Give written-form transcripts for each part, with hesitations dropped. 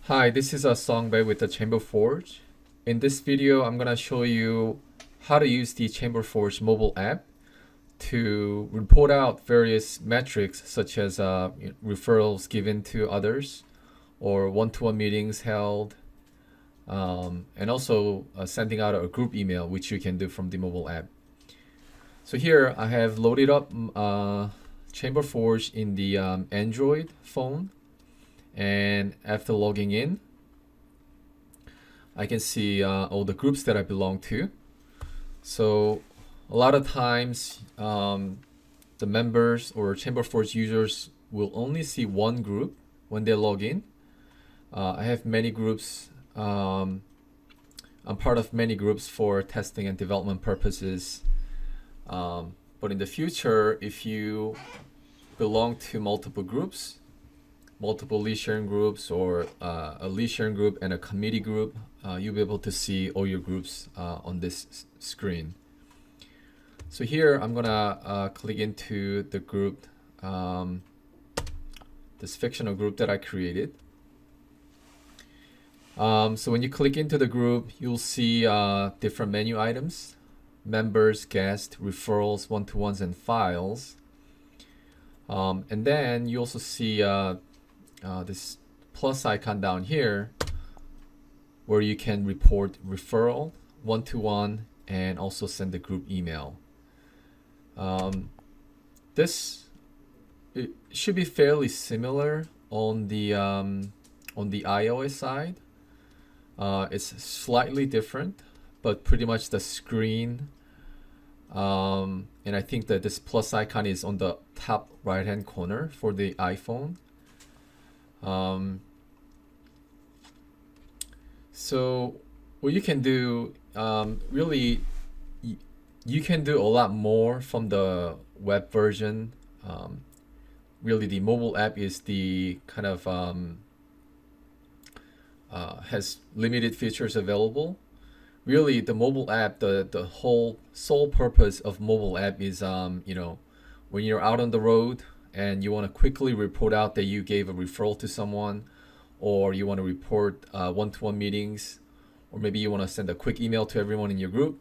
Hi, this is a Songbei with the ChamberForge. In this video, I'm gonna show you how to use the ChamberForge mobile app to report out various metrics such as referrals given to others or one-to-one meetings held, and also sending out a group email, which you can do from the mobile app. So here I have loaded up ChamberForge in the Android phone, and after logging in, I can see all the groups that I belong to. So a lot of times the members or ChamberForge users will only see one group when they log in. I have many groups. I'm part of many groups for testing and development purposes. But in the future, if you belong to multiple groups, multiple lead sharing groups, or a lead sharing group and a committee group, you'll be able to see all your groups on this screen. So here I'm gonna click into the group, this fictional group that I created. So when you click into the group, you'll see different menu items: members, guests, referrals, one-to-ones, and files. And then you also see this plus icon down here where you can report referral, one-to-one, and also send a group email. This it should be fairly similar on the iOS side. It's slightly different, but pretty much the screen. And I think that this plus icon is on the top right hand corner for the iPhone. So what you can do, really, you can do a lot more from the web version. Really, the mobile app is the kind of has limited features available. Really, the mobile app, the whole sole purpose of mobile app is, when you're out on the road and you want to quickly report out that you gave a referral to someone, or you want to report one-to-one meetings, or maybe you want to send a quick email to everyone in your group,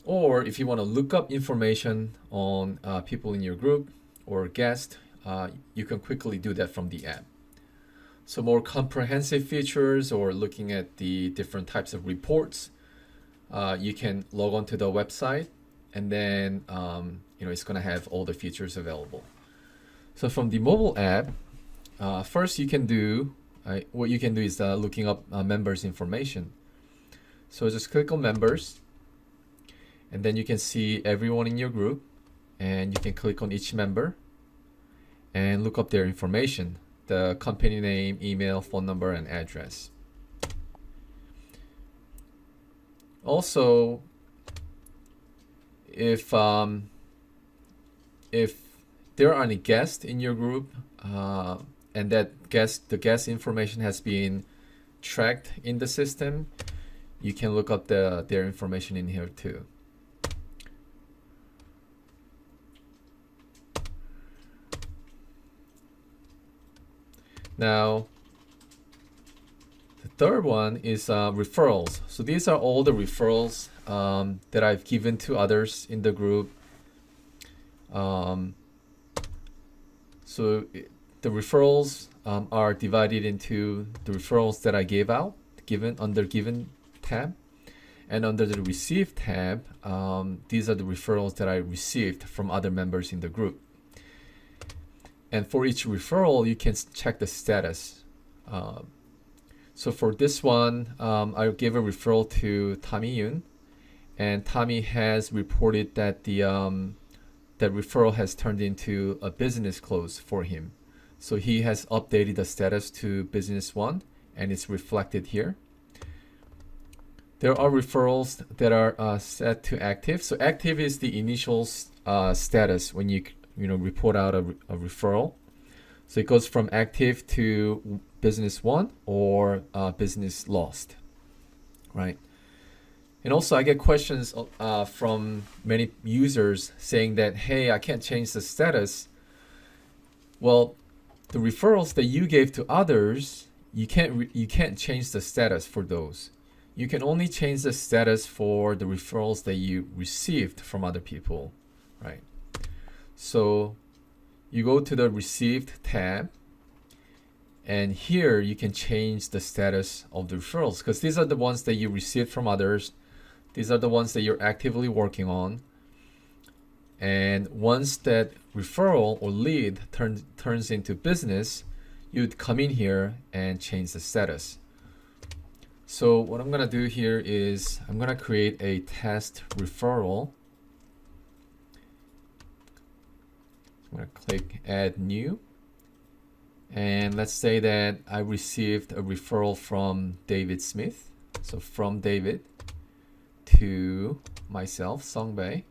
or if you want to look up information on people in your group or guests, you can quickly do that from the app. So more comprehensive features, or looking at the different types of reports, you can log on to the website, and then it's going to have all the features available. So from the mobile app, first what you can do is looking up members information. So just click on members, and then you can see everyone in your group, and you can click on each member and look up their information: the company name, email, phone number, and address. Also, if there are any guests in your group, and the guest information has been tracked in the system, you can look up their information in here too. Now, the third one is referrals. So these are all the referrals that I've given to others in the group. So the referrals are divided into the referrals that I gave out, under given tab, and under the received tab, these are the referrals that I received from other members in the group. And for each referral, you can check the status. So for this one, I gave a referral to Tommy Yoon, and Tommy has reported that that referral has turned into a business close for him. So he has updated the status to business one, and it's reflected here. There are referrals that are set to active. So active is the initial status when you report out a referral. So it goes from active to business one, or business lost, right? And also I get questions from many users saying that, hey, I can't change the status. Well, the referrals that you gave to others, you can't change the status for those. You can only change the status for the referrals that you received from other people, right? So you go to the received tab, and here you can change the status of the referrals, because these are the ones that you received from others. These are the ones that you're actively working on. And once that referral or lead turns into business, you'd come in here and change the status. So what I'm gonna do here is I'm gonna create a test referral. I'm gonna click add new. And let's say that I received a referral from David Smith. So from David to myself, Songbei.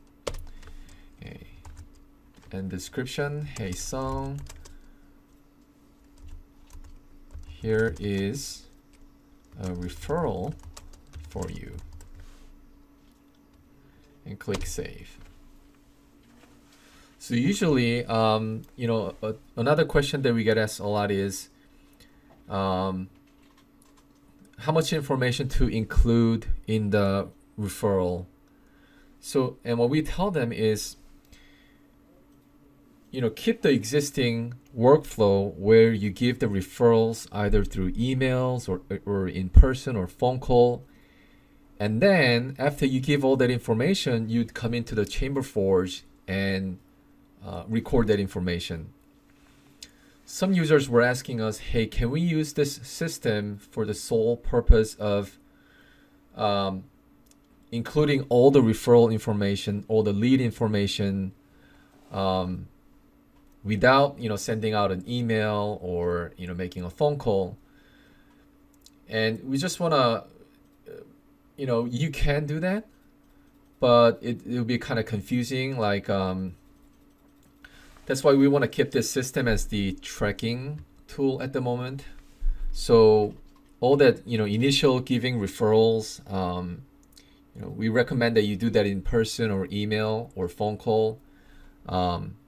Okay. And description, hey Song, here is a referral for you. And click save. So usually, another question that we get asked a lot is, how much information to include in the referral. So, and what we tell them is, keep the existing workflow where you give the referrals either through emails or in person or phone call. And then after you give all that information, you'd come into the ChamberForge and record that information. Some users were asking us, hey, can we use this system for the sole purpose of including all the referral information, all the lead information, without sending out an email or making a phone call? And we just want to, you can do that, but it'll be kind of confusing. Like that's why we want to keep this system as the tracking tool at the moment. So all that initial giving referrals, we recommend that you do that in person or email or phone call.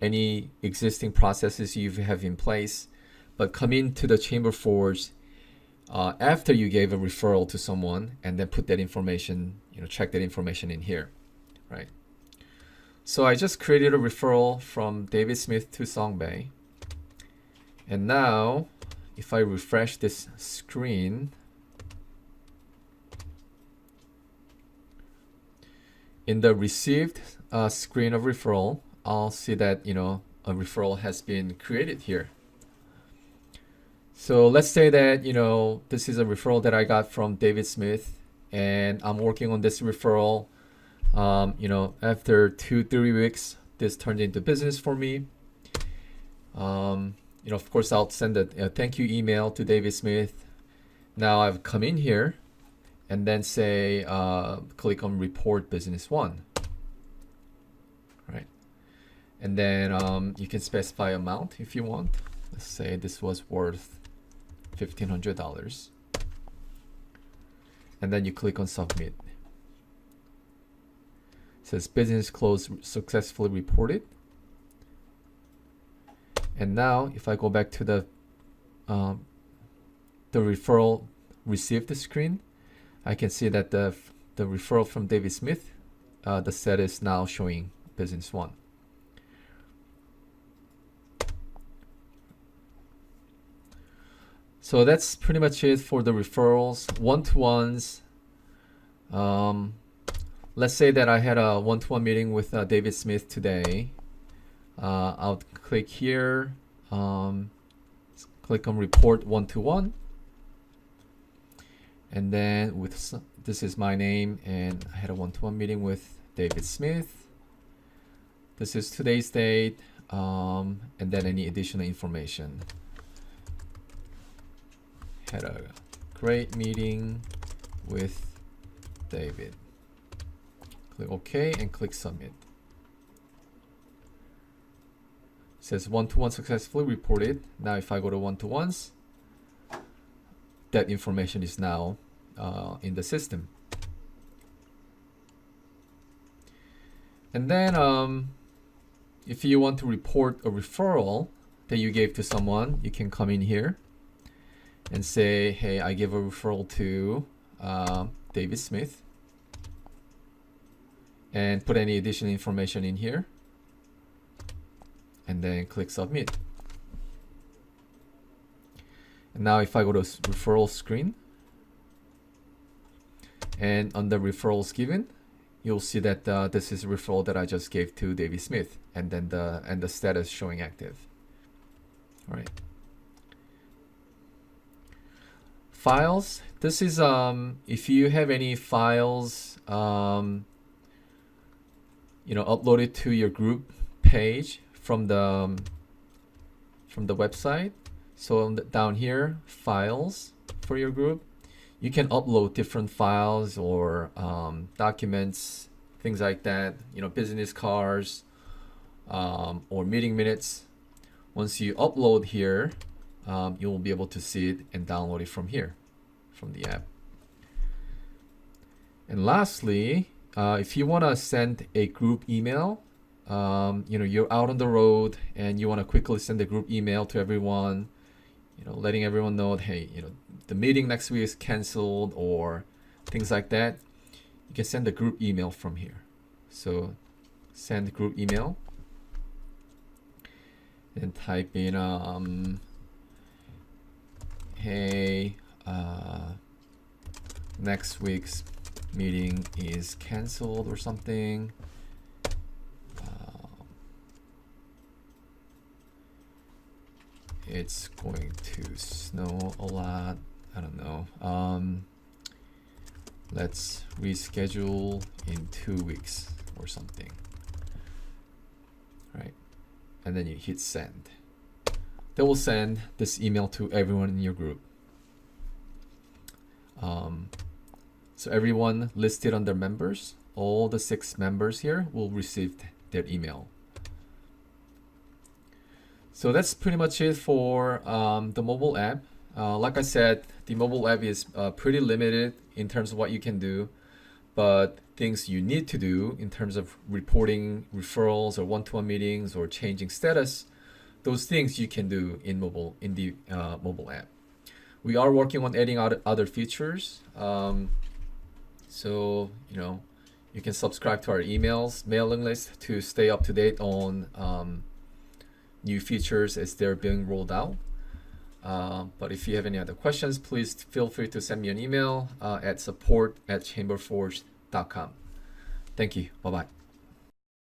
Any existing processes you have in place, but come into the ChamberForge after you gave a referral to someone, and then put that information, check that information in here, right? So I just created a referral from David Smith to Songbei, and now if I refresh this screen, in the received screen of referral, I'll see that a referral has been created here. So let's say that this is a referral that I got from David Smith, and I'm working on this referral. After 2-3 weeks, this turned into business for me. Of course, I'll send a thank you email to David Smith. Now I've come in here and then say click on report business one. And then you can specify amount if you want. Let's say this was worth $1,500. And then you click on submit. It says business close successfully reported. And now if I go back to the referral received screen, I can see that the referral from David Smith, the status now showing business one. So that's pretty much it for the referrals. One-to-ones. Let's say that I had a one-to-one meeting with David Smith today. I'll click here, click on report one-to-one. And then this is my name, and I had a one-to-one meeting with David Smith. This is today's date, and then any additional information. Had a great meeting with David. Click OK and click submit. It says one-to-one successfully reported. Now if I go to one-to-ones, that information is now in the system. And then if you want to report a referral that you gave to someone, you can come in here and say, hey, I give a referral to David Smith, and put any additional information in here, and then click submit. And now if I go to referral screen, and under referrals given, you'll see that this is a referral that I just gave to David Smith, and then the status showing active. All right. Files. This is if you have any files, uploaded to your group page from the website. So down here, files for your group. You can upload different files or documents, things like that, business cards or meeting minutes. Once you upload here, you will be able to see it and download it from here, from the app. And lastly, if you want to send a group email, you're out on the road and you want to quickly send a group email to everyone, letting everyone know, hey, the meeting next week is canceled or things like that. You can send a group email from here. So send group email and type in, hey, next week's meeting is canceled or something. It's going to snow a lot. I don't know. Let's reschedule in 2 weeks or something. Right. And then you hit send. That will send this email to everyone in your group. So everyone listed under members, all the 6 members here will receive their email. So that's pretty much it for the mobile app. Like I said, the mobile app is pretty limited in terms of what you can do, but things you need to do in terms of reporting referrals or one-to-one meetings or changing status, those things you can do in the mobile app. We are working on adding other features. So you can subscribe to our mailing list to stay up to date on new features as they're being rolled out. But if you have any other questions, please feel free to send me an email at support@chamberforge.com. Thank you. Bye-bye.